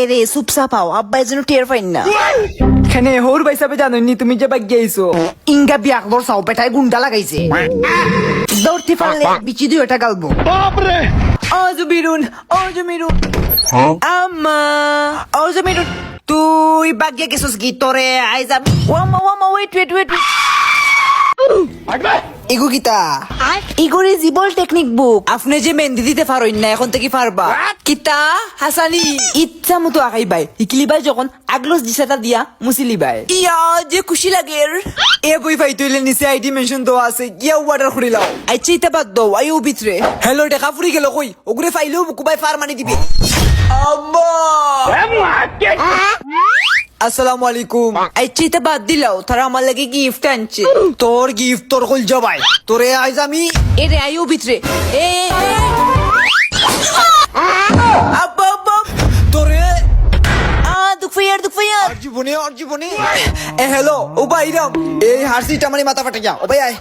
এরে সুপসা পাও আব্বাই যেন টের পাইন না। এখানে হোর ভাই সাহেব জানোনি তুমি যে বাগ গিয়েছো ইঙ্গা বিয়াক দর সাও পেটায় গুন্ডা লাগাইছে। দৌড়তে পারলে বিচি দিয়ে এটা গালবো। ও জমিরুন আম্মা ও জমিরুন তুই বাগিয়া গেছিস কি তোরে আই যাবি। ওয়ামা ওয়েট এগো গীতা ইগোরে জীবল টেকনিক বুক। আপনি যে মেহেন্দি দিতে পারোই না এখন থেকে পারবা। কিতা হাসানি ইচ্ছা মতো আগাই বাই ইকলি ভাই যখন আগলস দিশাটা দিয়া মুসিলি ভাই ইয়া যে খুশি লাগে। এ বই ভাই তুইলে নিচে আইডি মেনশন দেওয়া আছে গিয়া অর্ডার করে লাও। আইছে ইতা বাদ দাও আইও ভিতরে। হ্যালো দেখা ফুরি গেল কই ওগুরে ফাইলেও বুকু ভাই ফার মানি দিবি। আম্মা আসসালামু আলাইকুম। আইছে ইতা বাদ দিলাও তারা আমার লাগে গিফট আনছে। তোর গিফট তোর কল জবাই তোরে আইজ আমি এরে আইও ভিতরে। এ আব্বা তোরে দুঃখ ফায়ার আর জীবনে এ হ্যালো ও ভাই রাম এই হারসিটা মানে মাথা ফাটে যা ও ভাই আয়